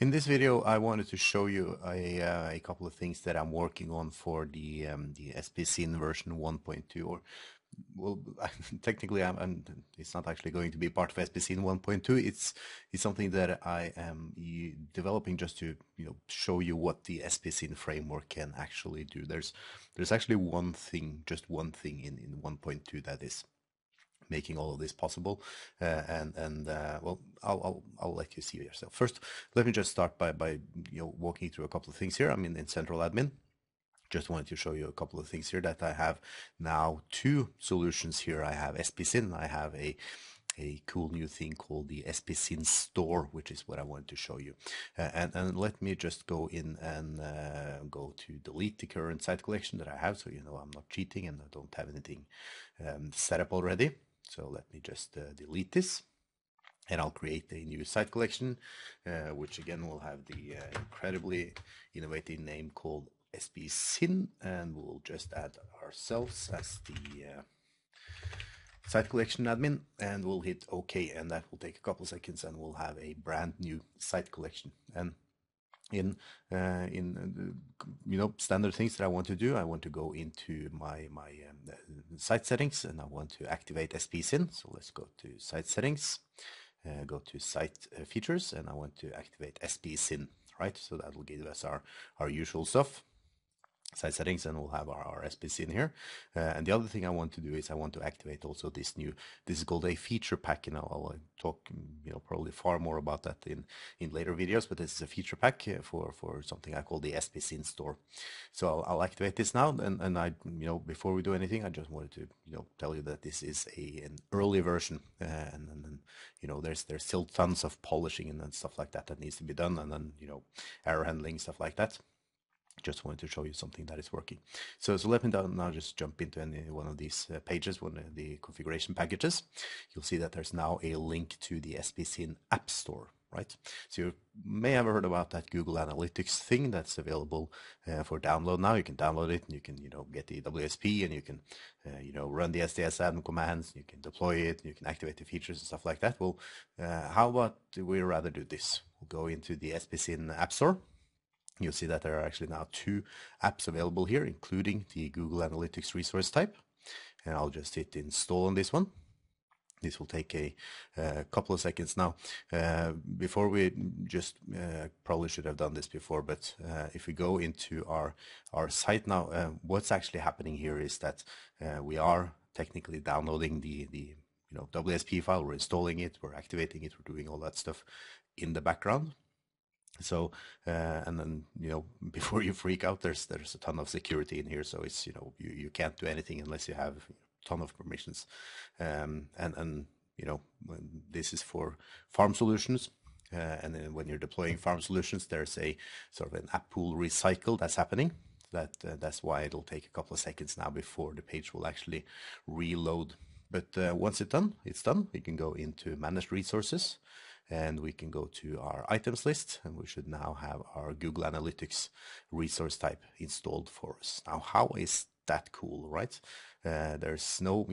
In this video, I wanted to show you a couple of things that I'm working on for the SPSyn version 1.2, or well, technically, it's not actually going to be part of SPSyn 1.2. It's something that I am developing just to show you what the SPSyn framework can actually do. There's actually one thing, just one thing in 1.2 that is making all of this possible. Well, I'll let you see yourself. First, let me just start by walking through a couple of things here. I'm in Central Admin. Just wanted to show you a couple of things here that I have now two solutions here. I have SPSyn. I have a cool new thing called the SPSyn store, which is what I want to show you. And let me just go in and go to delete the current site collection that I have, so you know I'm not cheating and I don't have anything set up already. So let me just delete this, and I'll create a new site collection, which again will have the incredibly innovative name called SPSyn, and we'll just add ourselves as the site collection admin, and we'll hit OK, and that will take a couple seconds, and we'll have a brand new site collection. And in standard things that I want to do, I want to go into my site settings, and I want to activate SPSyn. So let's go to site settings, go to site features, and I want to activate SPSyn, right? So that will give us our usual stuff, site settings, and we'll have our SPSyn here. And the other thing I want to do is I want to activate also this is called a feature pack, and I'll talk probably far more about that in later videos, but this is a feature pack for something I call the SPSyn store. So I'll activate this now, and I before we do anything, I just wanted to tell you that this is an early version, and then there's still tons of polishing and stuff like that needs to be done, and then error handling, stuff like that. Just wanted to show you something that is working. So let me now just jump into any one of these pages, one of the configuration packages. You'll see that there's now a link to the SPSyn App Store, right? So you may have heard about that Google Analytics thing that's available for download now. You can download it, and you can get the WSP, and you can run the SDS admin commands. You can deploy it, you can activate the features and stuff like that. Well, how about we rather do this? We'll go into the SPSyn App Store. You'll see that there are actually now two apps available here, including the Google Analytics resource type. And I'll just hit install on this one. This will take a couple of seconds now. Before we just probably should have done this before, but if we go into our site now, what's actually happening here is that we are technically downloading the WSP file. We're installing it, we're activating it, we're doing all that stuff in the background. So and then before you freak out, there's a ton of security in here, so it's you can't do anything unless you have a ton of permissions, and this is for farm solutions, and then when you're deploying farm solutions, there's a sort of an app pool recycle that's happening. That's why it'll take a couple of seconds now before the page will actually reload. But once it's done, we can go into managed resources, and we can go to our items list, and we should now have our Google Analytics resource type installed for us. Now, how is that cool, right? There's no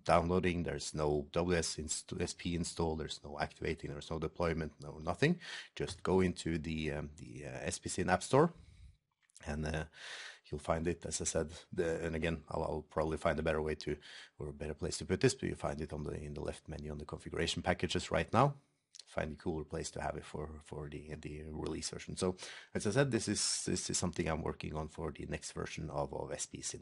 downloading, there's no WSP install, there's no activating, there's no deployment, no nothing. Just go into the SPSyn App Store, and you'll find it, as I said, and again, I'll probably find a better way to, or a better place to put this, but you find it in the left menu on the configuration packages right now. Find a cooler place to have it for the release version. So as I said, this is something I'm working on for the next version of SPSyn.